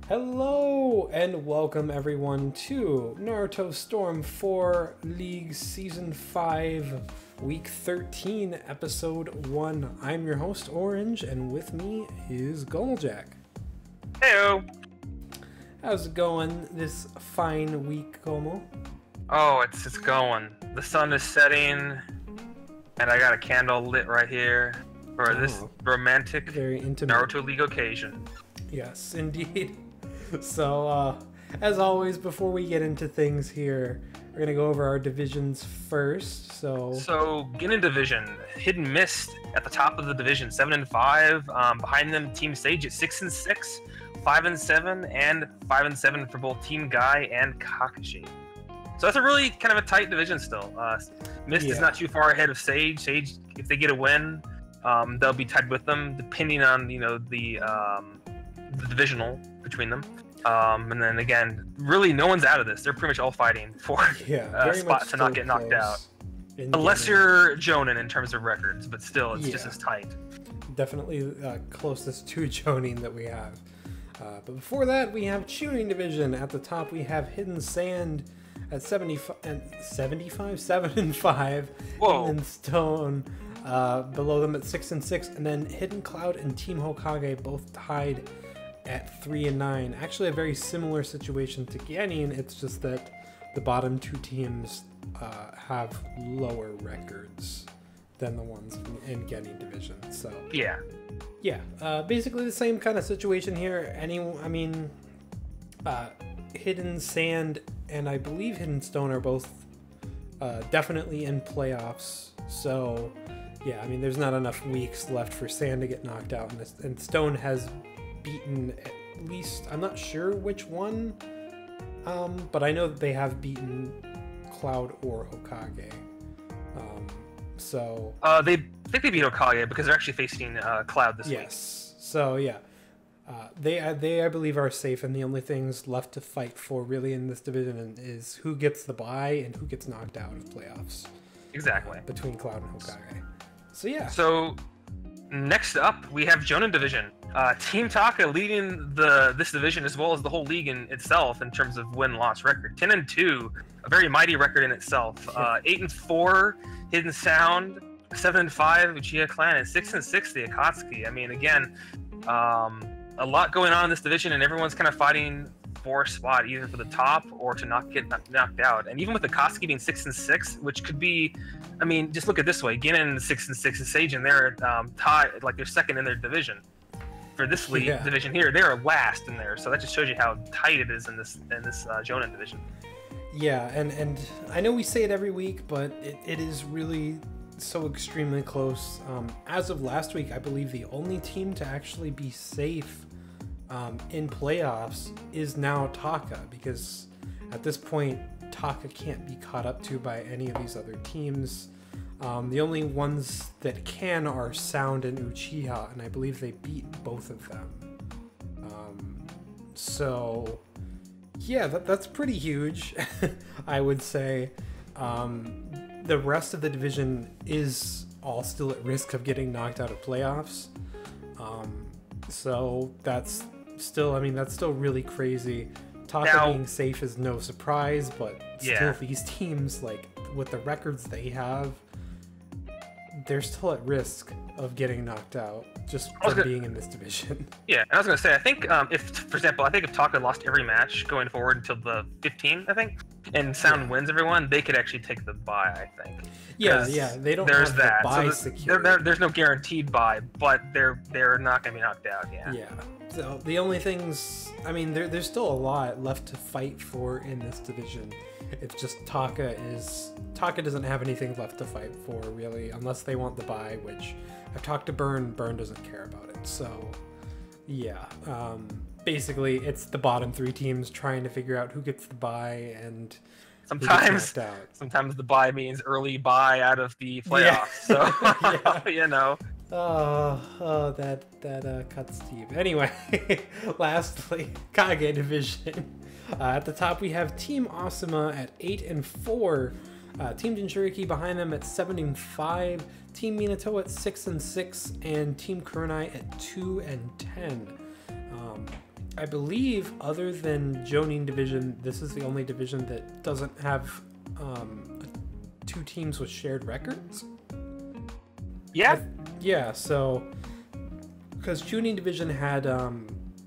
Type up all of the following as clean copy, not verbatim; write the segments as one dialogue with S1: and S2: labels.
S1: Hello and welcome everyone to Naruto Storm 4 League Season 5 Week 13 Episode 1. I'm your host Orange and with me is Goldjack.
S2: Heyo!
S1: How's it going this fine week, Como?
S2: Oh, it's going. The sun is setting and I got a candle lit right here for this romantic
S1: very intimate
S2: Naruto League occasion.
S1: Yes, indeed. So, as always, before we get into things here, we're going to go over our divisions first. So
S2: Genin Division, Hidden Mist at the top of the division, 7-5. Behind them, Team Sage at 6-6, 5-7, and 5-7 for both Team Guy and Kakashi. So that's a really kind of a tight division still. Mist is not too far ahead of Sage. Sage, if they get a win, they'll be tied with them, depending on the divisional between them. And then again, really no one's out of this. They're pretty much all fighting for a spot to not get knocked out. Unless you're Jonin in terms of records, but still, it's just as tight.
S1: Definitely closest to Jonin that we have. But before that, we have Chunin Division. At the top, we have Hidden Sand at 7-5,
S2: Whoa.
S1: and Stone below them at 6-6, and then Hidden Cloud and Team Hokage both tied at 3-9. Actually, a very similar situation to Genin. It's just that the bottom two teams have lower records than the ones in Genin Division. So
S2: yeah,
S1: basically the same kind of situation here. Hidden Sand and I believe Hidden Stone are both definitely in playoffs. So yeah, I mean, there's not enough weeks left for Sand to get knocked out, and Stone has beaten at least, I'm not sure which one, but I know that they have beaten Cloud or Hokage.
S2: they think they beat Hokage because they're actually facing Cloud this week.
S1: Yes. So yeah, they I believe are safe, and the only things left to fight for really in this division is who gets the bye and who gets knocked out of playoffs.
S2: Exactly.
S1: Between Cloud and Hokage. So yeah.
S2: So next up, we have Jonin Division. Team Taka leading this division as well as the whole league in itself in terms of win-loss record. 10-2, a very mighty record in itself. 8-4, Hidden Sound. 7-5, Uchiha Clan, and 6-6, the Akatsuki. I mean, again, a lot going on in this division, and everyone's kind of fighting for a spot, either for the top or to not get knocked out. And even with the Akatsuki being 6-6, which could be, I mean, just look at it this way: Genin 6-6 and Sage, and they're tied, like they're second in their division. For this league division here, they're last in there, so that just shows you how tight it is in this Jonin division.
S1: Yeah, and I know we say it every week, but it is really so extremely close. As of last week, I believe the only team to actually be safe in playoffs is now Taka, because at this point Taka can't be caught up to by any of these other teams. The only ones that can are Sound and Uchiha, and I believe they beat both of them. So yeah, that's pretty huge. I would say. The rest of the division is all still at risk of getting knocked out of playoffs. So that's still really crazy. Taka being safe is no surprise, but still these teams, like with the records they have, they're still at risk of getting knocked out just from being in this division.
S2: Yeah, and I was going to say, I think if, for example, if Taka lost every match going forward until the 15, I think, and Sound wins everyone, they could actually take the bye, I think.
S1: Yeah, they don't have the bye secure.
S2: There's no guaranteed bye, but they're not going to be knocked out,
S1: Yeah, so the only things, I mean, there's still a lot left to fight for in this division. It's just Taka doesn't have anything left to fight for, really, unless they want the bye, which I've talked to Burn doesn't care about it. So yeah, basically it's the bottom three teams trying to figure out who gets the bye, and
S2: sometimes the bye means early bye out of the playoffs. So you know.
S1: That cuts deep. Anyway, lastly, Kage Division. At the top, we have Team Asuma at 8-4. Team Jinchuriki behind them at 7-5. Team Minato at 6-6, and Team Kurenai at 2-10. I believe, other than Jonin division, this is the only division that doesn't have two teams with shared records.
S2: Yeah.
S1: Yeah. So, because Jonin division had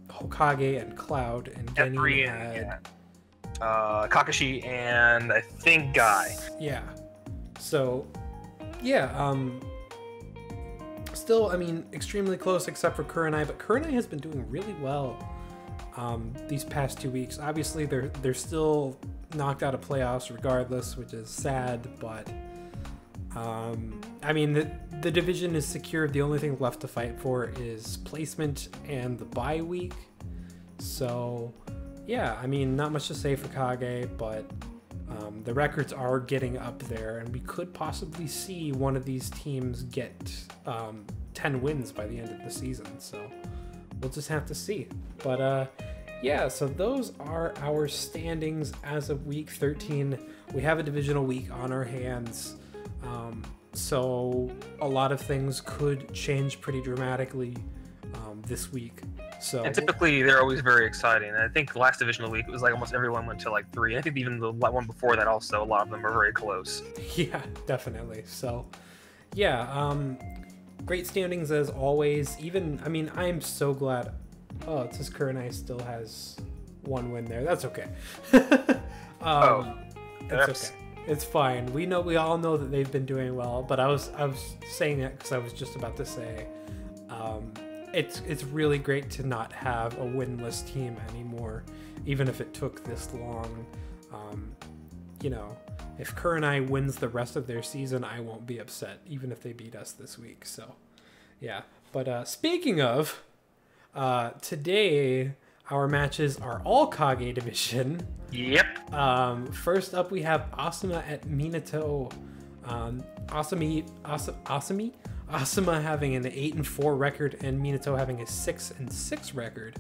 S1: Hokage and Cloud, and Genin had
S2: Kakashi and I think Guy.
S1: Yeah. So, yeah. Still, I mean, extremely close except for Kurenai, but Kurenai has been doing really well these past 2 weeks. Obviously, they're still knocked out of playoffs regardless, which is sad, but I mean, the division is secured. The only thing left to fight for is placement and the bye week. So, yeah, I mean, not much to say for Kage, but the records are getting up there, and we could possibly see one of these teams get 10 wins by the end of the season. So we'll just have to see. But yeah, so those are our standings as of week 13. We have a divisional week on our hands. So a lot of things could change pretty dramatically this week. So,
S2: and typically they're always very exciting. And I think last divisional week it was like almost everyone went to like 3. I think even the one before that also, a lot of them are very close.
S1: Yeah, definitely. So yeah, great standings as always. Even, I mean, I'm so glad. Oh, it says Kurenai still has 1 win there. That's okay. It's okay. It's fine. We all know that they've been doing well, but I was saying it because I was just about to say, it's really great to not have a winless team anymore, even if it took this long. You know, if Kurenai wins the rest of their season, I won't be upset, even if they beat us this week. So, yeah. But speaking of, today our matches are all Kage division.
S2: Yep.
S1: First up, we have Asuma at Minato. Asuma having an 8-4 record, and Minato having a 6-6 record.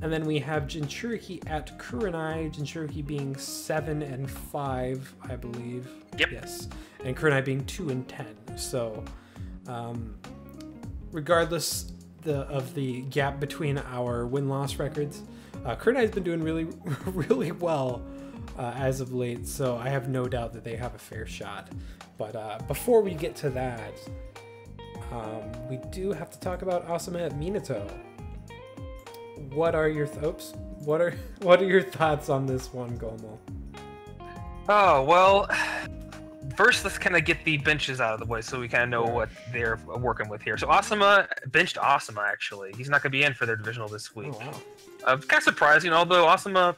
S1: And then we have Jinchuriki at Kurenai. Jinchuriki being 7-5, I believe.
S2: Yep.
S1: Yes. And Kurenai being 2-10. So, regardless of the gap between our win-loss records, Kurenai's been doing really, really well as of late. So I have no doubt that they have a fair shot. But before we get to that, we do have to talk about Asuma at Minato. What are your what are your thoughts on this one, Gomo?
S2: Oh, well, first let's kind of get the benches out of the way so we kind of know what they're working with here. So Asuma benched Asuma, actually. He's not going to be in for their divisional this week.
S1: Oh, wow.
S2: Kind of surprising, although Asuma,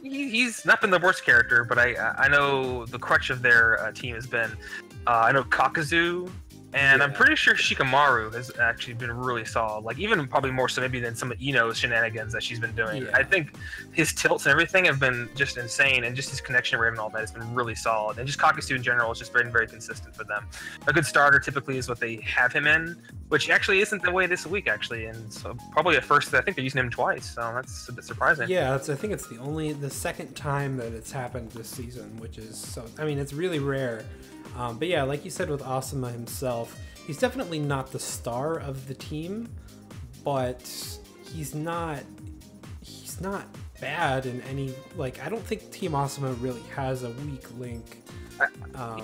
S2: he's not been the worst character, but I know the crutch of their team has been, I know Kakuzu, and I'm pretty sure Shikamaru has actually been really solid. Like, even probably more so maybe than some of Ino's shenanigans that she's been doing.
S1: Yeah.
S2: I think his tilts and everything have been just insane, and just his connection rate and all that has been really solid. And just Kakuzu in general has just been very consistent for them. A good starter typically is what they have him in, which actually isn't the way this week, actually. And so probably at first, I think they're using him twice, so that's a bit surprising.
S1: Yeah, I think it's the second time that it's happened this season, which is so. I mean, it's really rare. But yeah, like you said with Asuma himself, he's definitely not the star of the team, but he's not bad in any, like, I don't think Team Asuma really has a weak link.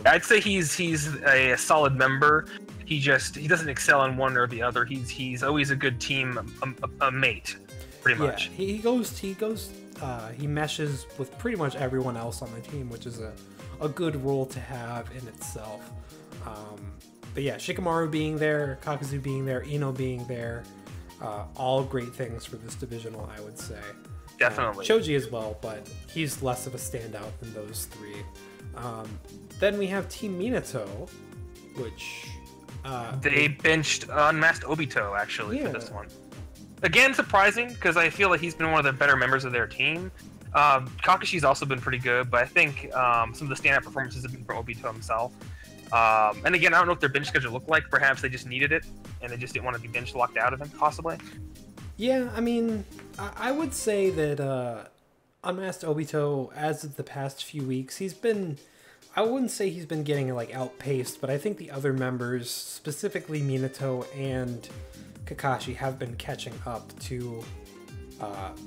S2: I'd say he's a solid member. He doesn't excel in one or the other. He's always a good team a mate, pretty much.
S1: Yeah, he meshes with pretty much everyone else on the team, which is a good role to have in itself. But yeah, Shikamaru being there, Kakuzu being there, Ino being there, all great things for this divisional, I would say.
S2: Definitely.
S1: Choji as well, but he's less of a standout than those three. Then we have Team Minato, which...
S2: they benched Unmasked Obito, actually, for this one. Again, surprising, because I feel like he's been one of the better members of their team. Kakashi's also been pretty good, but I think some of the standout performances have been from Obito himself. And again, I don't know what their bench schedule looked like. Perhaps they just needed it, and they just didn't want to be bench locked out of him, possibly.
S1: Yeah, I mean, I would say that Unmasked Obito, as of the past few weeks, I wouldn't say he's been getting, like, outpaced, but I think the other members, specifically Minato and Kakashi, have been catching up to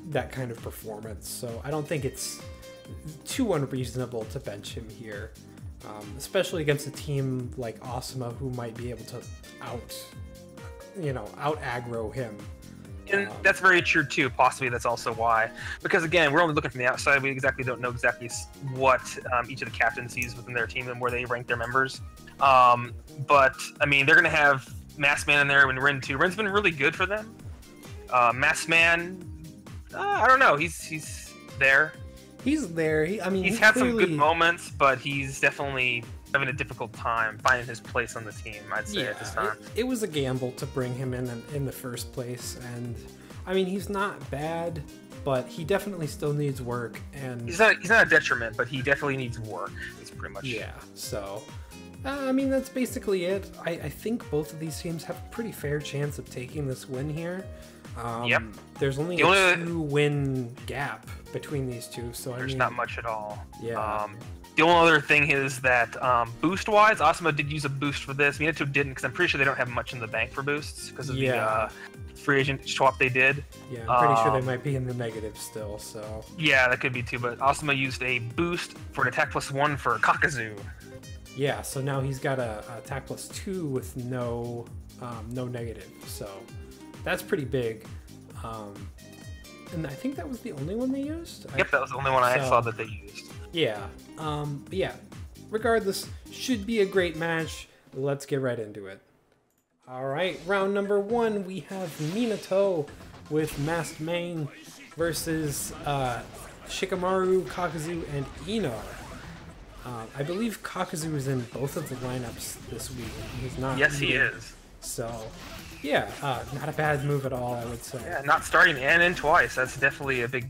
S1: that kind of performance. So I don't think it's too unreasonable to bench him here, especially against a team like Asuma, who might be able to out aggro him.
S2: And that's very true too. Possibly that's also why, because again, we're only looking from the outside. We exactly don't know exactly what each of the captaincies within their team and where they rank their members. But I mean, they're going to have Masked Man in there when Rin too. Rin's been really good for them. Masked Man, I don't know. He's there.
S1: He's there.
S2: He's had some good moments, but he's definitely having a difficult time finding his place on the team, I'd say, at this time.
S1: It was a gamble to bring him in the first place, and I mean, he's not bad, but he definitely still needs work. And
S2: he's not a detriment, but he definitely needs work. It's pretty much.
S1: Yeah. So, I mean, that's basically it. I think both of these teams have a pretty fair chance of taking this win here.
S2: Yep.
S1: There's only a 2-win gap between these two, so
S2: there's not much at all.
S1: Yeah.
S2: The only other thing is that boost-wise, Asuma did use a boost for this. Minato didn't, because I'm pretty sure they don't have much in the bank for boosts because of the free agent swap they did.
S1: Yeah, I'm pretty sure they might be in the negative still. So
S2: yeah, that could be too. But Asuma used a boost for an attack +1 for Kakazu.
S1: Yeah, so now he's got a attack +2 with no negative. So that's pretty big. And I think that was the only one they used.
S2: Yep, that was the only one I saw that they used.
S1: Yeah. But yeah, regardless, should be a great match. Let's get right into it. All right, round number 1, we have Minato with Masked Man versus Shikamaru, Kakazu, and Inar. I believe Kakazu is in both of the lineups this week. He's not.
S2: Yes, he is.
S1: So, yeah, not a bad move at all, I would say.
S2: Yeah, not starting and in twice. That's definitely a big...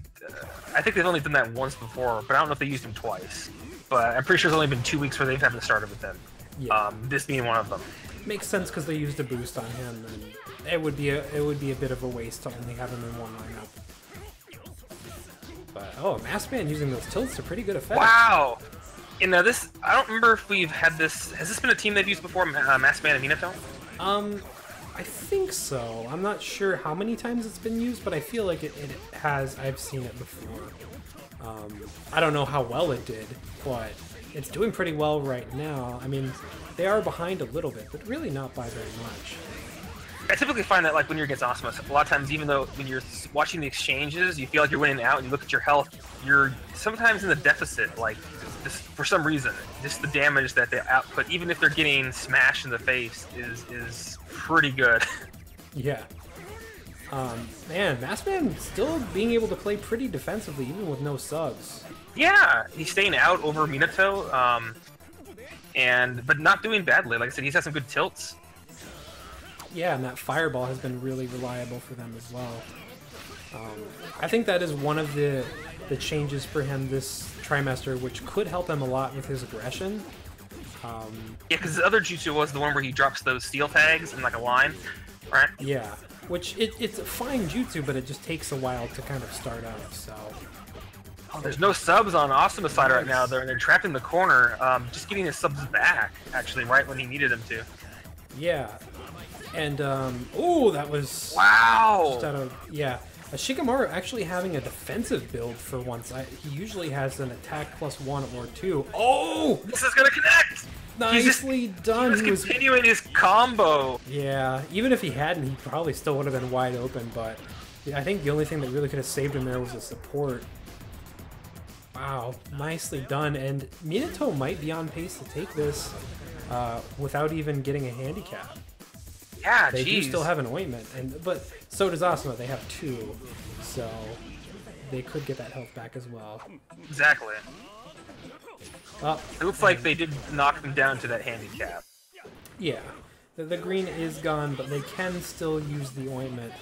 S2: I think they've only done that once before, but I don't know if they used him twice. But I'm pretty sure it's only been 2 weeks where they haven't started with him. Yeah. This being one of them.
S1: Makes sense because they used a boost on him, and it would be a bit of a waste to only have him in one lineup. But Masked Man using those tilts to pretty good effect.
S2: Wow! You know, this, I don't remember if we've had this. Has this been a team they've used before, Masked Man and Minato?
S1: I think so. I'm not sure how many times it's been used, but I feel like it has. I've seen it before. I don't know how well it did, but it's doing pretty well right now. I mean, they are behind a little bit, but really not by very much.
S2: I typically find that, like, when you're against Asuma, a lot of times, even though when you're watching the exchanges, you feel like you're winning out, and you look at your health, you're sometimes in the deficit, like, just for some reason. Just the damage that they output, even if they're getting smashed in the face, is pretty good.
S1: Yeah. Man, Masked Man still being able to play pretty defensively, even with no subs.
S2: Yeah, he's staying out over Minato, but not doing badly. Like I said, he's had some good tilts.
S1: Yeah, and that fireball has been really reliable for them as well. I think that is one of the changes for him this trimester, which could help him a lot with his aggression.
S2: Yeah, because his other jutsu was the one where he drops those steel tags in like a line, right?
S1: Yeah, which it's a fine jutsu, but it just takes a while to kind of start out, so...
S2: There's no subs on Asuma's side right now. They're trapped in the corner, just getting his subs back, actually, right when he needed them to.
S1: Yeah. And, oh, that was...
S2: Wow!
S1: Just out of, yeah. Shikamaru actually having a defensive build for once. He usually has an attack +1 or 2. Oh!
S2: This is gonna connect!
S1: Nicely done.
S2: He was continuing his combo.
S1: Yeah, even if he hadn't, he probably still would have been wide open, but yeah, I think the only thing that really could have saved him there was the support. Wow, nicely done, and Minato might be on pace to take this without even getting a handicap.
S2: Yeah,
S1: they do still have an ointment, but so does Asuma. They have 2, so they could get that health back as well.
S2: Exactly. It looks like they did knock them down to that handicap.
S1: Yeah, the green is gone, but they can still use the ointment.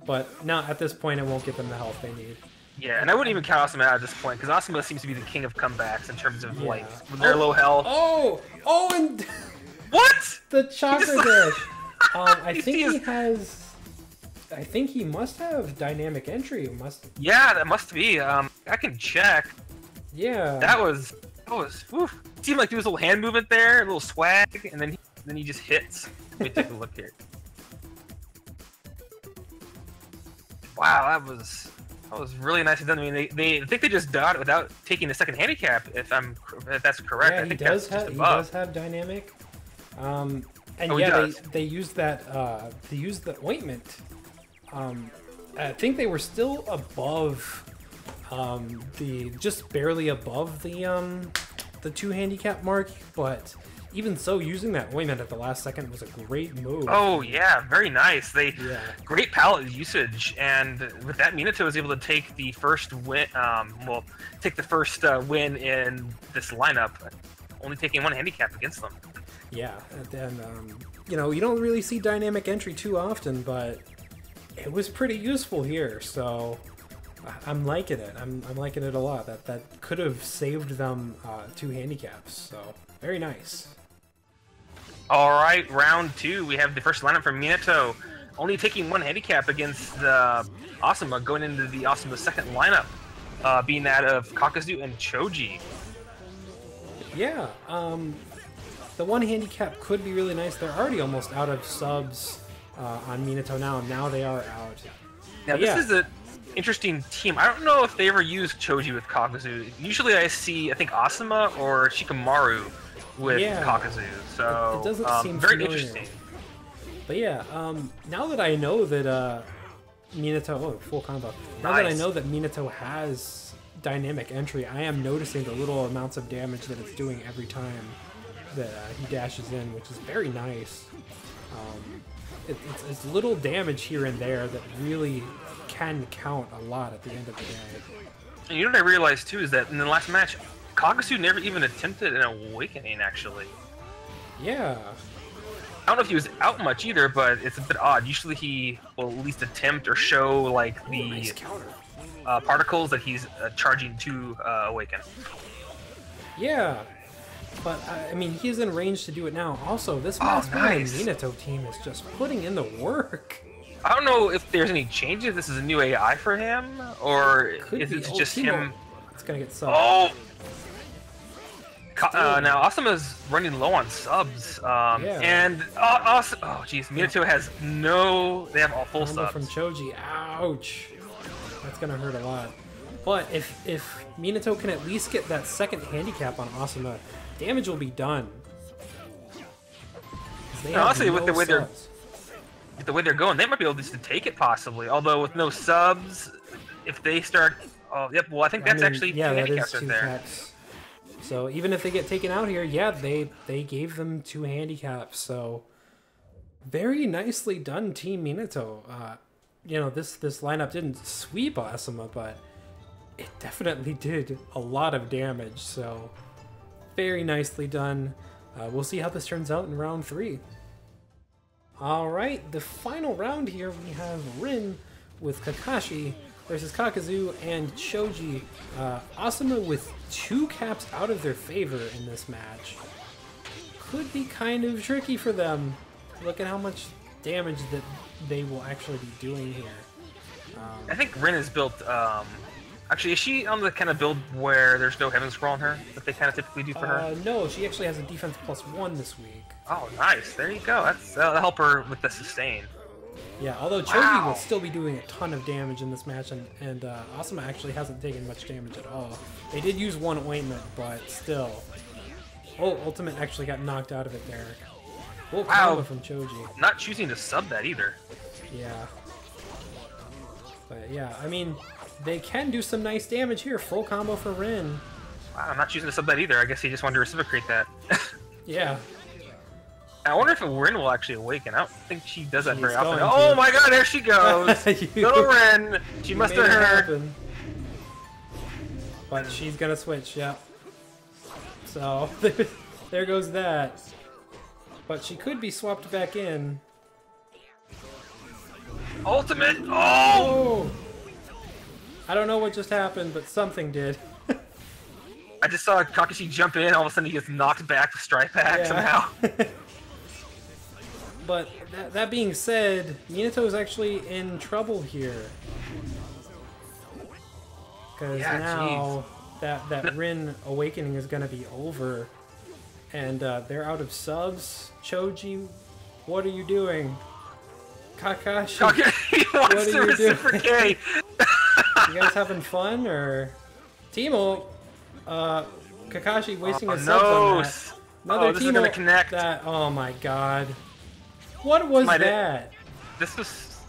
S1: But now at this point, it won't get them the health they need.
S2: Yeah, and I wouldn't even count Asuma out at this point, because Asuma seems to be the king of comebacks in terms of, like, when they're low health.
S1: Oh, and...
S2: What?
S1: The chakra dash. I think he has... I think he must have dynamic entry.
S2: Yeah, that must be. I can check.
S1: Yeah.
S2: That was... Woof. It seemed like there was a little hand movement there, a little swag, and then he just hits. Let me take a look here. Wow, that was really nicely done. I mean, they I think they just dodged without taking a second handicap. If that's correct.
S1: Yeah,
S2: I think
S1: he does have dynamic. And yeah, they used that. They used the ointment. I think they were still above just barely above the 2 handicap mark, but even so, using that ointment at the last second was a great move.
S2: Oh yeah, very nice. Great palette usage, and with that, Minato was able to take the first win. Take the first win in this lineup, only taking 1 handicap against them.
S1: Yeah, and then you know, you don't really see dynamic entry too often, but it was pretty useful here. So I'm liking it. I'm liking it a lot. That could have saved them 2 handicaps. So very nice.
S2: All right, round 2. We have the first lineup from Minato, only taking 1 handicap against Asuma, going into the Asuma second lineup, being that of Kakazu and Choji.
S1: Yeah, the 1 handicap could be really nice. They're already almost out of subs on Minato now, and now they are out.
S2: Now this is an interesting team. I don't know if they ever use Choji with Kakazu. Usually I think Asuma or Shikamaru with Kakazu. So
S1: it doesn't seem
S2: very
S1: familiar.
S2: interesting.
S1: But yeah, now that I know that Minato, full combo. Now that I know that Minato has dynamic entry, I am noticing the little amounts of damage that it's doing every time that he dashes in, which is very nice. It's little damage here and there that really can count a lot at the end of the day.
S2: And you know what I realized too is that in the last match, Kakasu never even attempted an awakening, actually.
S1: Yeah.
S2: I don't know if he was out much either, but it's a bit odd. Usually he will at least attempt or show like the
S1: nice counter.
S2: Particles that he's charging to awaken.
S1: Yeah. But, I mean, he's in range to do it now. Also, this Minato team is just putting in the work.
S2: I don't know if there's any changes. This is a new AI for him, or is it just him?
S1: It's going to get subbed.
S2: Oh! Now, Asuma's running low on subs. And, oh, jeez, Minato has they have all full subs.
S1: From Choji. Ouch. That's going to hurt a lot. But if Minato can at least get that second handicap on Asuma, damage will be done.
S2: Honestly, with the way they're going, they might be able just to take it possibly. Although with no subs, if they start, well, I think that's actually 2 handicaps right there.
S1: Caps. So even if they get taken out here, yeah, they gave them 2 handicaps. So very nicely done, Team Minato. You know, this lineup didn't sweep Asuma, but it definitely did a lot of damage. So very nicely done. We'll see how this turns out in round 3. All right, the final round here, we have Rin with Kakashi versus Kakazu and Choji. Asuma with 2 caps out of their favor in this match. Could be kind of tricky for them. Look at how much damage that they will actually be doing here.
S2: I think Rin is built, actually, is she on the kind of build where there's no Heaven Scroll on her, that they kind of typically do for her?
S1: No, she actually has a defense +1 this week.
S2: Oh, nice. There you go. That'll help her with the sustain.
S1: Yeah, although Choji will still be doing a ton of damage in this match, and Asuma actually hasn't taken much damage at all. They did use 1 ointment, but still. Oh, ultimate actually got knocked out of it there. Full combo from Choji.
S2: Not choosing to sub that either.
S1: Yeah. But yeah, I mean, they can do some nice damage here. Full combo for Rin.
S2: Wow, I'm not choosing to sub that either. I guess he just wanted to reciprocate that.
S1: Yeah.
S2: I wonder if Rin will actually awaken. I don't think she does that very often. Oh my god, there she goes! Little Rin! She must have heard.
S1: But she's gonna switch, yeah. So, there goes that. But she could be swapped back in.
S2: Ultimate! Oh!
S1: I don't know what just happened, but something did.
S2: I just saw Kakashi jump in, all of a sudden he gets knocked back with Strike Pack somehow.
S1: But that being said, Minato is actually in trouble here. Because now that Rin awakening is going to be over. And they're out of subs. Choji, what are you doing? Kakashi. What
S2: wants
S1: are
S2: to
S1: you
S2: reciprocate.
S1: You guys having fun or Teemo? Kakashi wasting his subs
S2: no.
S1: on that. Another
S2: This is gonna connect.
S1: That. Oh my god. What was that?
S2: This was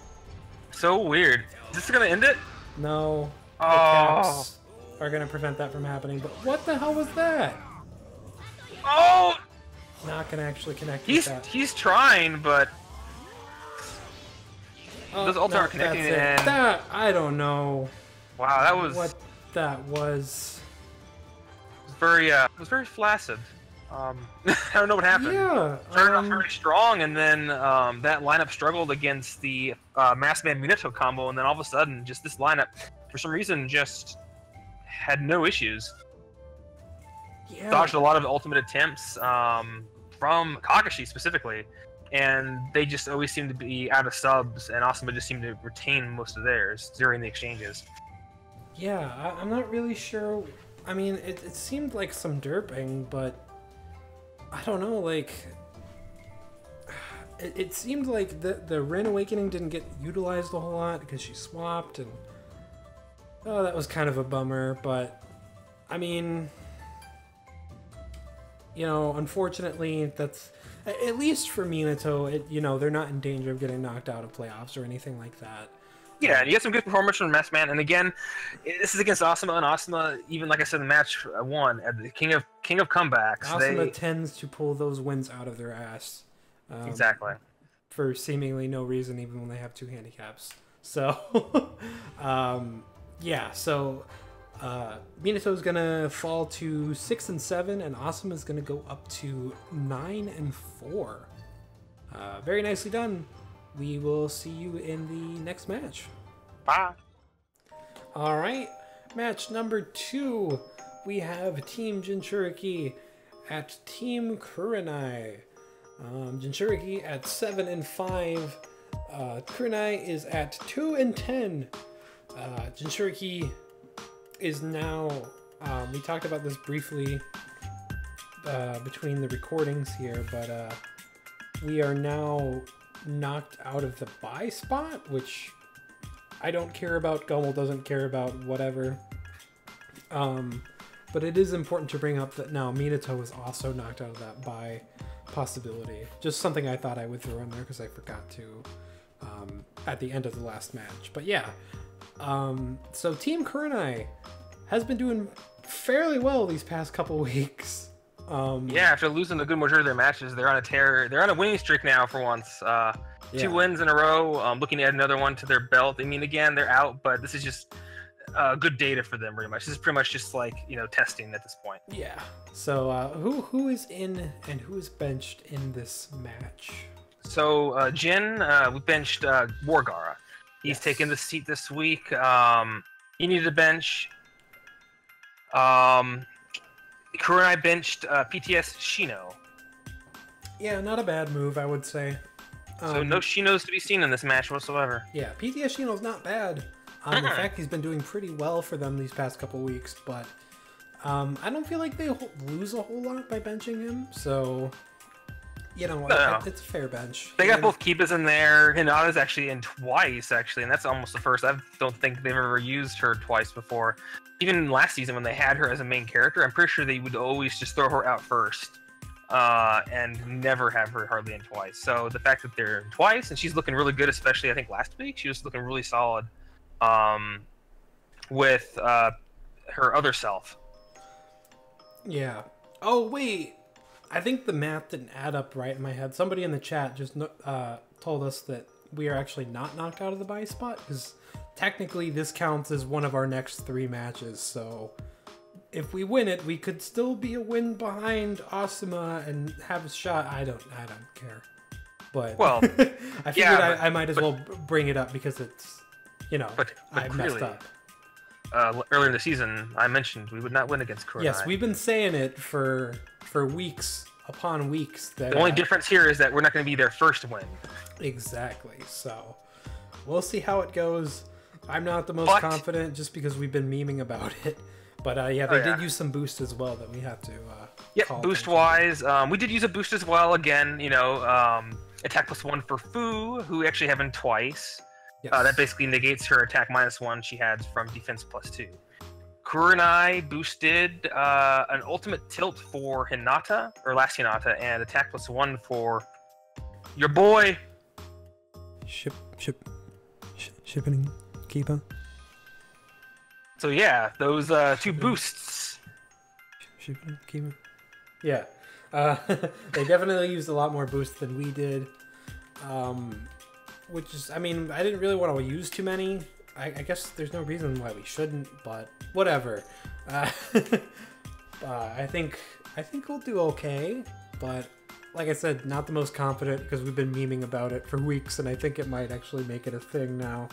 S2: so weird. Is this gonna end it?
S1: No. The
S2: Oh.
S1: caps are gonna prevent that from happening. But what the hell was that?
S2: Oh.
S1: Not gonna actually connect with that.
S2: He's trying, but those ults
S1: no,
S2: aren't connecting.
S1: that's it.
S2: And
S1: That I don't know.
S2: wow, that was
S1: What that was.
S2: very flaccid. I don't know what happened.
S1: Yeah.
S2: Started off very strong, and then that lineup struggled against the Mass Man Minato combo, and then all of a sudden, just this lineup, for some reason, just had no issues.
S1: Yeah.
S2: Dodged a lot of ultimate attempts from Kakashi specifically, and they just always seemed to be out of subs, and Asuma just seemed to retain most of theirs during the exchanges.
S1: Yeah, I'm not really sure. I mean, it seemed like some derping, but I don't know, like... It seemed like the Rin Awakening didn't get utilized a whole lot because she swapped, and... Oh, that was kind of a bummer, but... I mean... You know, unfortunately, that's... At least for Minato, you know, they're not in danger of getting knocked out of playoffs or anything like that.
S2: Yeah, and you get some good performance from Mass Man, and again, this is against Asuma, and Asuma, even like I said in match 1, at the king of comebacks.
S1: Asuma tends to pull those wins out of their ass.
S2: Exactly.
S1: For seemingly no reason, even when they have 2 handicaps. So, yeah, so Minato's gonna fall to 6 and 7, and Asuma's gonna go up to 9 and 4. Very nicely done. We will see you in the next match.
S2: Bye.
S1: All right, match number 2. We have Team Jinchuriki at Team Kurenai. Jinchuriki at 7 and 5. Kurenai is at 2 and 10. Jinchuriki is now. We talked about this briefly between the recordings here, but we are now knocked out of the bye spot, which I don't care about. Gummel doesn't care about. Whatever. But it is important to bring up that now Minato is also knocked out of that bye possibility. Just something I thought I would throw in there because I forgot to at the end of the last match. But yeah, so Team Kurenai has been doing fairly well these past couple weeks.
S2: Yeah, after losing a good majority of their matches, they're on a tear. They're on a winning streak now for once. 2 wins in a row. Looking to add another one to their belt. I mean, again, they're out, but this is just good data for them, pretty much. This is pretty much just like, you know, testing at this point.
S1: Yeah. So who is in and who is benched in this match?
S2: So Jin, we benched Wargara. He's taken the seat this week. He needed a bench. Kurenai benched PTS Shino.
S1: Yeah, not a bad move, I would say.
S2: So no Shinos to be seen in this match whatsoever.
S1: Yeah, PTS Shino's not bad. In fact, he's been doing pretty well for them these past couple weeks, but I don't feel like they lose a whole lot by benching him, so... You know, it's a fair bench.
S2: They got both Keepas in there. Hinata's actually in twice, actually, and that's almost the first. I don't think they've ever used her twice before. Even last season when they had her as a main character, I'm pretty sure they would always just throw her out first and never have her hardly in twice. So the fact that they're in twice, and she's looking really good, especially I think last week, she was looking really solid with her other self.
S1: Yeah. Oh, wait. I think the math didn't add up right in my head. Somebody in the chat just told us that we are actually not knocked out of the bye spot, because technically this counts as one of our next 3 matches. So if we win it, we could still be a win behind Asuma and have a shot. I don't care. But
S2: well,
S1: I figured I might as well bring it up because it's, you know, I messed up.
S2: Earlier in the season, I mentioned we would not win against Kurenai.
S1: Yes, we've been saying it for weeks upon weeks. That
S2: the only difference here is that we're not going to be their first win.
S1: Exactly. So we'll see how it goes. I'm not the most confident just because we've been memeing about it. But yeah, they did use some boost as well that we have to.
S2: Boost wise, we did use a boost as well. Again, you know, attack +1 for Fu, who we actually have him twice.
S1: Yes.
S2: That basically negates her attack -1 she had from defense +2. Kurenai boosted an ultimate tilt for Hinata, or last Hinata, and attack +1 for your boy.
S1: Shippuden Kiba.
S2: So yeah, those two boosts.
S1: Shippuden Kiba. Yeah. They definitely used a lot more boosts than we did. Which is, I mean, I didn't really want to use too many. I guess there's no reason why we shouldn't, but whatever. I think we'll do okay, but like I said, not the most confident because we've been memeing about it for weeks, and I think it might actually make it a thing now.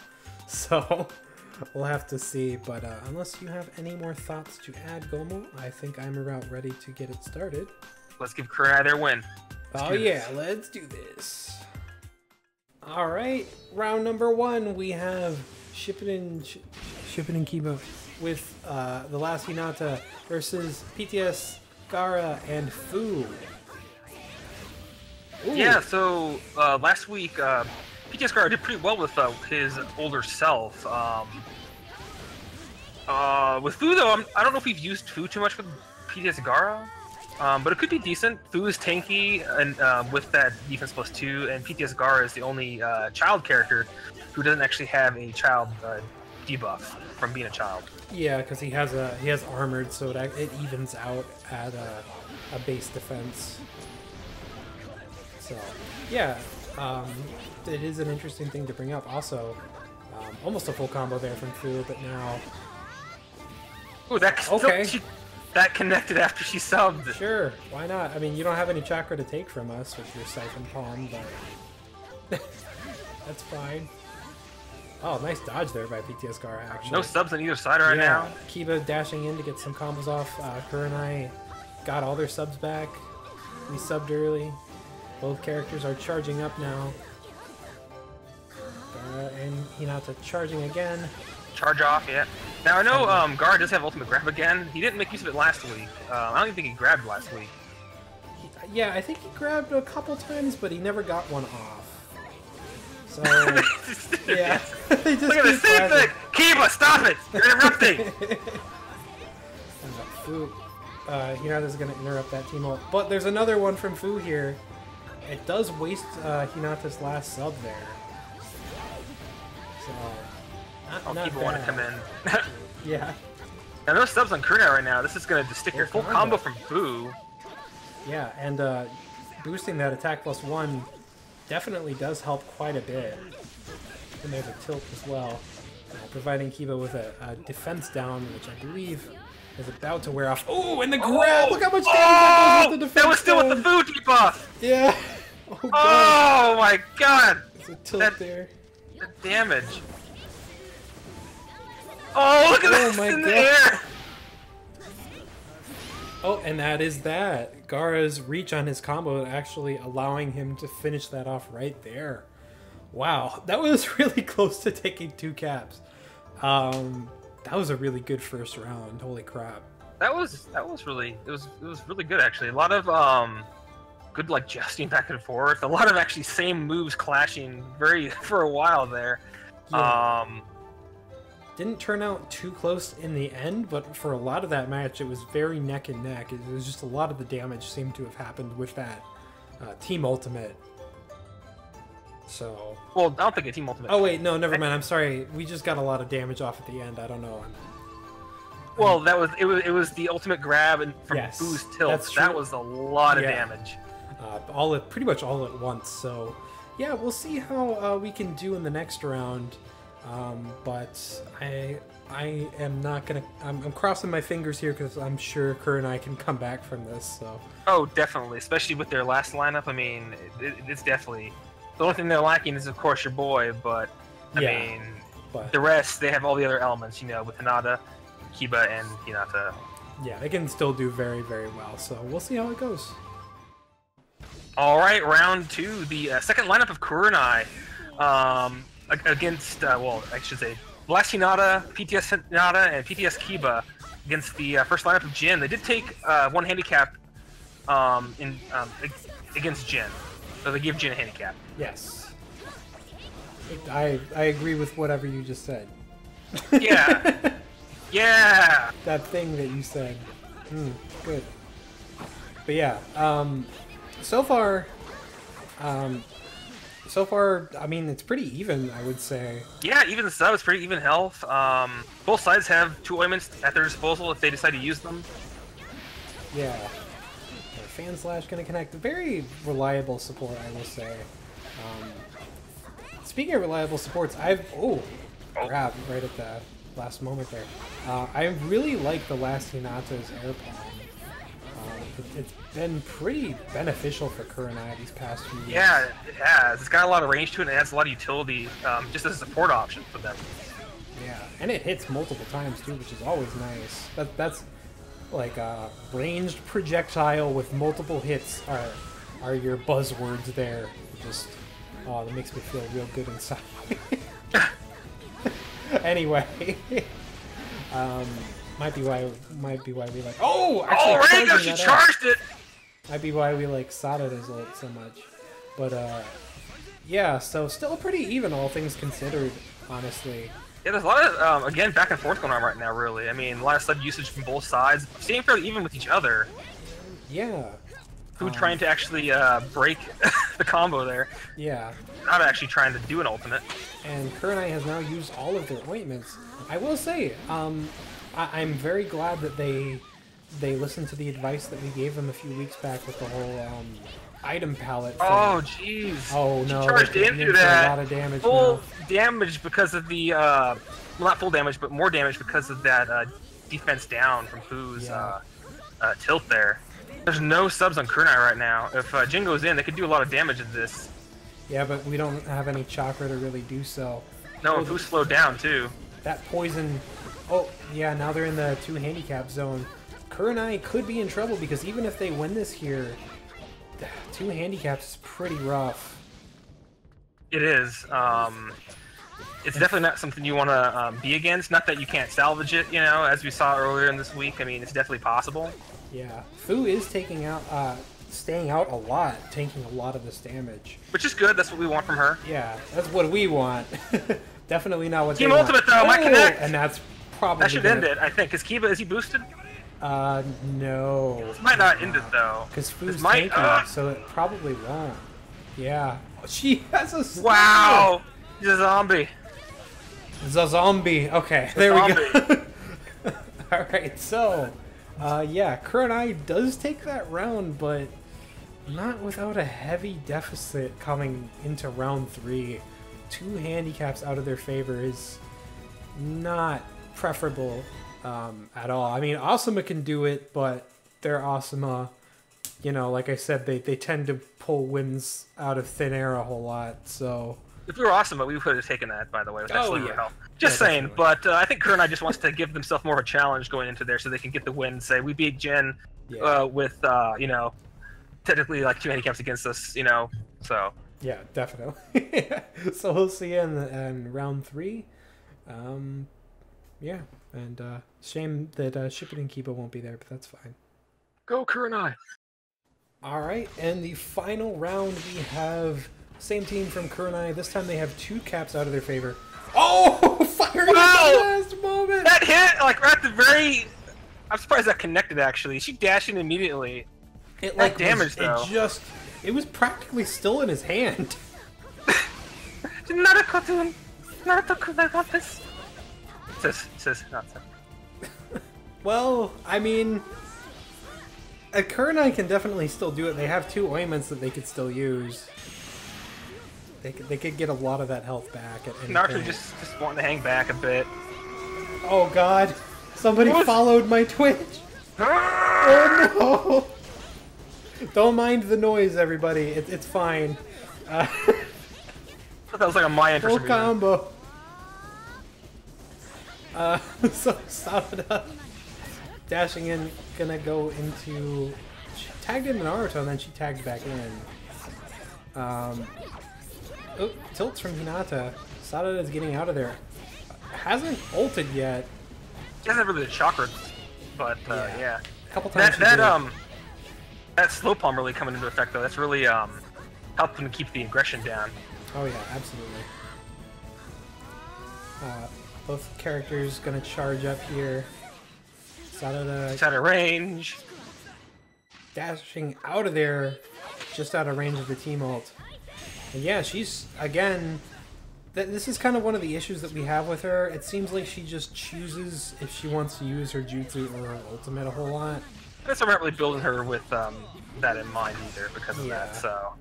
S1: So we'll have to see. But unless you have any more thoughts to add, Gomo, I think I'm about ready to get it started.
S2: Let's give Kurenai their win.
S1: Let's do this. All right, round number 1, we have Shippuden Kiba with the last Hinata versus PTS, Gaara, and Fu. Ooh.
S2: Yeah, so last week, PTS Gaara did pretty well with his older self. With Fu, though, I don't know if we've used Fu too much with PTS Gaara. But it could be decent. Fu is tanky and with that defense +2, and PTS Gaara is the only child character who doesn't actually have a child debuff from being a child.
S1: Yeah, because he has armored, so it evens out at a base defense. So yeah, it is an interesting thing to bring up. Also, almost a full combo there from Fu, but now.
S2: Ooh, that's
S1: okay.
S2: That connected after she subbed.
S1: Sure, why not? I mean, you don't have any chakra to take from us with your Siphon Palm, but that's fine. Oh, nice dodge there by PTS Gaara, actually.
S2: No subs on either side right now.
S1: Kiba dashing in to get some combos off. Kurenai got all their subs back. We subbed early. Both characters are charging up now. Gaara and Hinata charging again.
S2: Charge off, yeah. Now I know Gaara does have ultimate grab again. He didn't make use of it last week. I don't even think he grabbed last week.
S1: Yeah, I think he grabbed a couple times, but he never got one off. So yeah, they just
S2: look at the same thing. Kiba, stop it! You're interrupting.
S1: Fu, Hinata's gonna interrupt that team ult, but there's another one from Fu here. It does waste Hinata's last sub there. So.
S2: People want to come in.
S1: Yeah.
S2: Now no subs on Kurenai right now. This is going to stick your full combo from Fu.
S1: Yeah, and boosting that attack +1 definitely does help quite a bit. And there's a tilt as well, providing Kiba with a defense down, which I believe is about to wear off. Oh, and the grab! Look how much damage that goes with the defense.
S2: That was still with the Fu debuff.
S1: Yeah.
S2: Oh my god!
S1: There's a tilt there.
S2: The damage. Oh, look at this in the air!
S1: Oh, and that is that. Gaara's reach on his combo actually allowing him to finish that off right there. Wow, that was really close to taking 2 caps. That was a really good first round. Holy crap!
S2: That was really it was really good actually. A lot of good like jousting back and forth. A lot of actually same moves clashing for a while there.
S1: Yeah. Didn't turn out too close in the end, but for a lot of that match, it was very neck and neck. It was just a lot of the damage seemed to have happened with that team ultimate. So.
S2: Well, I don't think a team ultimate.
S1: Oh wait, no, never mind. I'm sorry. We just got a lot of damage off at the end. I don't know.
S2: Well, it was the ultimate grab and from Fu's tilt. That was a lot of damage.
S1: Pretty much all at once. So, yeah, we'll see how we can do in the next round. But I am not gonna. I'm crossing my fingers here because I'm sure Kurenai can come back from this. So.
S2: Oh, definitely, especially with their last lineup. I mean, it's definitely the only thing they're lacking is, of course, your boy. But I mean, the rest they have all the other elements. You know, with Hinata, Kiba, and Hinata.
S1: Yeah, they can still do very, very well. So we'll see how it goes.
S2: All right, round 2, the second lineup of Kurenai. Against, well, I should say, last Hinata, PTS Hinata, and PTS Kiba against the first lineup of Jin. They did take 1 handicap against Jin, so they give Jin a handicap.
S1: Yes. I agree with whatever you just said.
S2: Yeah. Yeah.
S1: That thing that you said. Good. But yeah, so far, I mean, it's pretty even, I would say.
S2: Yeah, even so, it's pretty even health. Both sides have 2 ointments at their disposal if they decide to use them.
S1: Yeah. Fan Slash gonna connect. Very reliable support, I will say. Speaking of reliable supports, grab right at the last moment there. I really like the last Hinata's air palm. It's been pretty beneficial for Kurenai these past few years.
S2: Yeah, it has. It's got a lot of range to it and it adds a lot of utility just as a support option for them.
S1: Yeah, and it hits multiple times too, which is always nice. That's like a ranged projectile with multiple hits are your buzzwords there. That makes me feel real good inside. Anyway, might be why we like. Oh, actually,
S2: Ringo, she charged it.
S1: Might be why we like Sadada's ult so much, but yeah. So still pretty even, all things considered, honestly.
S2: Yeah, there's a lot of again back and forth going on right now. Really, I mean, a lot of sub usage from both sides, staying fairly even with each other.
S1: Yeah.
S2: Who trying to actually break the combo there?
S1: Yeah.
S2: Not actually trying to do an ultimate.
S1: And Kurenai has now used all of their ointments. I will say, I'm very glad that they listened to the advice that we gave them a few weeks back with the whole item palette thing.
S2: Oh, jeez.
S1: Oh, no.
S2: She charged into that.
S1: A lot of damage
S2: full
S1: now.
S2: damage because of the, well, not full damage, but more damage because of that defense down from Fu's tilt there. There's no subs on Kurenai right now. If Jin goes in, they could do a lot of damage in this.
S1: Yeah, but we don't have any chakra to really do so.
S2: No, and Fu's slowed down, too.
S1: That poison... Oh, yeah, now they're in the 2 handicap zone. Kurenai could be in trouble because even if they win this here, 2 handicaps is pretty rough.
S2: It is. It's definitely not something you want to be against. Not that you can't salvage it, you know, as we saw earlier in this week. I mean, it's definitely possible.
S1: Yeah. Fu is taking out, staying out a lot, taking a lot of this damage.
S2: Which is good. That's what we want from her.
S1: Yeah, that's what we want. Definitely not what
S2: Team
S1: they
S2: Ultimate,
S1: want.
S2: though, might connect!
S1: And that's probably...
S2: That should end it, I think. Is Kiba, is he boosted?
S1: No.
S2: This might not end it, though.
S1: Because Fu's tanking, so it probably won't. Yeah. She has a...
S2: Wow! He's a zombie.
S1: The zombie. Okay, there we go. Alright, so... yeah, Kurenai does take that round, but not without a heavy deficit coming into round 3. 2 handicaps out of their favor is not preferable at all. I mean, Asuma can do it, but their Asuma, you know, like I said, they tend to pull wins out of thin air a whole lot, so...
S2: If we were Asuma, we would have taken that, by the way. With that
S1: yeah.
S2: Just
S1: Yeah,
S2: saying,
S1: definitely.
S2: but I think Kurenai just wants to give themselves more of a challenge going into there so they can get the win and say, we beat Jin with, you know, technically like 2 handicaps against us, you know, so...
S1: Yeah, definitely. So we'll see you in round 3. Yeah, and shame that Shippuden and Kiba won't be there, but that's fine.
S2: Go Kurenai!
S1: Alright, and the final round we have same team from Kurenai. This time they have 2 caps out of their favor. Oh! Firing at the last moment!
S2: That hit, like, right at the very... I'm surprised that connected, actually. She dashed in immediately.
S1: It, like,
S2: damage, though.
S1: It was practically still in his hand.
S2: Naruto, I want this. Sis, not sis.
S1: Well, I mean... Kurenai can definitely still do it. They have 2 ointments that they could still use. They could get a lot of that health back at any
S2: Naruto
S1: point.
S2: just wanting to hang back a bit.
S1: Oh god! Somebody followed my Twitch! Oh no! Don't mind the noise, everybody. It's fine.
S2: I thought that was like a Mayan for
S1: Full
S2: some reason.
S1: combo. So Sabada dashing in, gonna go into... She tagged into Naruto and then she tagged back in. Oh, tilts from Hinata. Sadada is getting out of there. Hasn't ulted yet.
S2: She hasn't really the chakra, but yeah.
S1: A couple times
S2: That slow palm really coming into effect though. That's really helped them keep the aggression down.
S1: Oh yeah, absolutely. Both characters gonna charge up here. Sarada
S2: It's out of range.
S1: dashing out of there, just out of range of the team ult. And yeah, she's, again, this is kind of one of the issues that we have with her. It seems like she just chooses if she wants to use her jutsu or her ultimate a whole lot.
S2: I'm not really building her with that in mind either because of that, so...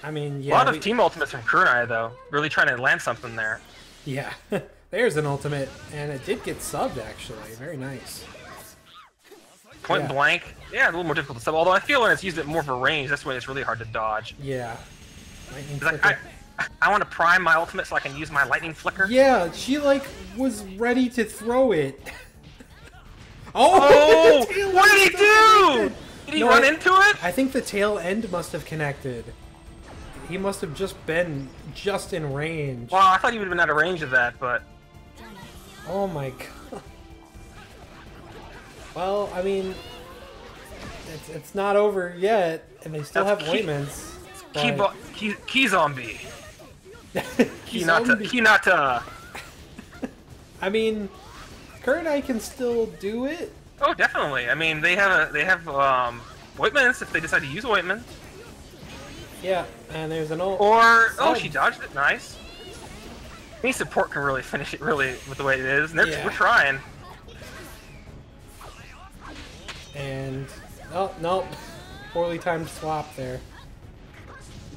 S1: I mean, yeah.
S2: A lot of team ultimates from Kurenai, though. Really trying to land something there.
S1: Yeah. There's an ultimate, and it did get subbed, actually. Very nice.
S2: Point blank. Yeah, a little more difficult to sub. Although I feel when it's used at more of a range, that's when it's really hard to dodge.
S1: Yeah.
S2: Like, I want to prime my ultimate so I can use my lightning flicker.
S1: Yeah, she, like, was ready to throw it. Oh!
S2: What did he do? Did he run into it?
S1: I think the tail end must have connected. He must have just been just in range.
S2: Well, I thought he would have been out of range of that, but...
S1: Oh my god. Well, I mean, it's not over yet, and they still have ointments.
S2: Key zombie.
S1: Key
S2: Hinata.
S1: I mean, Kurenai can still do it.
S2: Oh, definitely. I mean, they have ointments if they decide to use ointment.
S1: Yeah, and there's an ult.
S2: Or she dodged it. Nice. Any support can really finish it really with the way it is. And we're trying.
S1: And oh no, poorly timed swap there.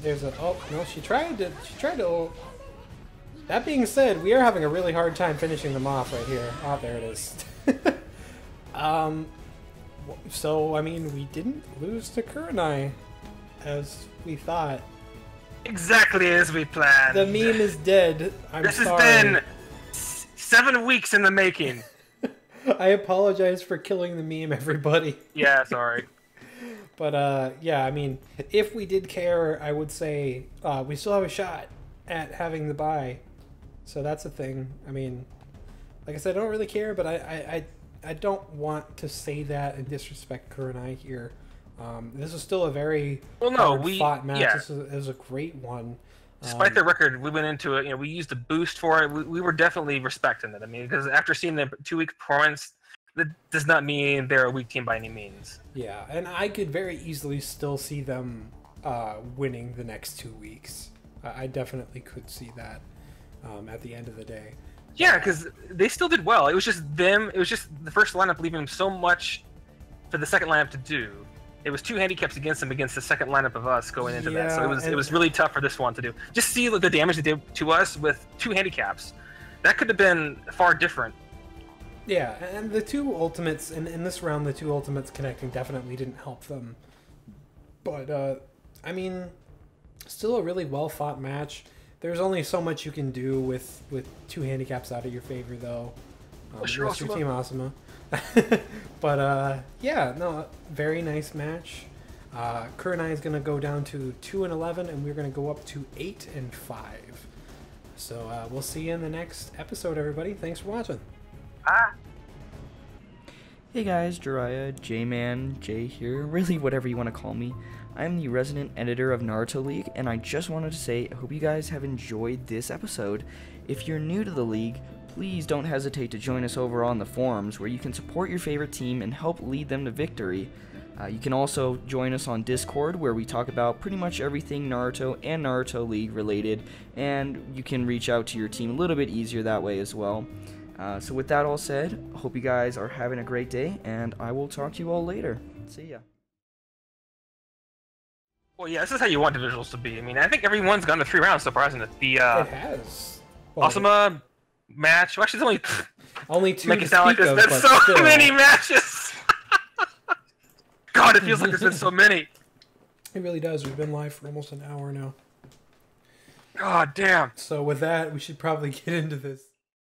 S1: There's a no. She tried to ult. That being said, we are having a really hard time finishing them off right here. Oh, there it is. So I mean, we didn't lose to Kurenai as we thought.
S2: Exactly as we planned.
S1: The meme is dead.
S2: This has been 7 weeks in the making.
S1: I apologize for killing the meme, everybody.
S2: Yeah, sorry.
S1: But yeah, I mean, if we did care, I would say we still have a shot at having the bye. So that's a thing. I mean, like I said, I don't really care, but I don't want to say that and disrespect Kurenai here. This is still a very hard-fought match.
S2: Yeah.
S1: This is a great one.
S2: Despite their record, we went into it. You know, we used a boost for it. We were definitely respecting it. I mean, because after seeing the 2-week performance, that does not mean they're a weak team by any means.
S1: Yeah, and I could very easily still see them winning the next 2 weeks. I definitely could see that at the end of the day.
S2: Yeah, because they still did well. It was just them. It was just the first lineup leaving so much for the second lineup to do. It was 2 handicaps against them against the second lineup of us going into that. So it was really tough for this one to do. Just see the damage they did to us with 2 handicaps. That could have been far different.
S1: Yeah, and the 2 ultimates in this round, the 2 ultimates connecting definitely didn't help them. But I mean, still a really well fought match. There's only so much you can do with 2 handicaps out of your favor, though. Unless you're Team Asuma. But yeah, no, very nice match. Kurenai is going to go down to 2-11, and we're going to go up to 8-5. So we'll see you in the next episode, everybody. Thanks for watching.
S3: Hey guys, Jiraiya, J-Man, Jay here, really whatever you want to call me. I'm the resident editor of Naruto League, and I just wanted to say I hope you guys have enjoyed this episode. If you're new to the league, please don't hesitate to join us over on the forums where you can support your favorite team and help lead them to victory. You can also join us on Discord where we talk about pretty much everything Naruto and Naruto League related, and you can reach out to your team a little bit easier that way as well. So with that all said, I hope you guys are having a great day, and I will talk to you all later. See ya.
S2: Well, yeah, this is how you want individuals to be. I mean, I think everyone's gone to 3 rounds so far, hasn't it?
S1: It has. Well,
S2: Asuma match. Well, actually, it's
S1: only 2
S2: make
S1: to
S2: it sound like
S1: speak of,
S2: there's been so
S1: still.
S2: many matches. God, it feels like there's been so many.
S1: It really does. We've been live for almost an hour now.
S2: God damn.
S1: So with that, we should probably get into this.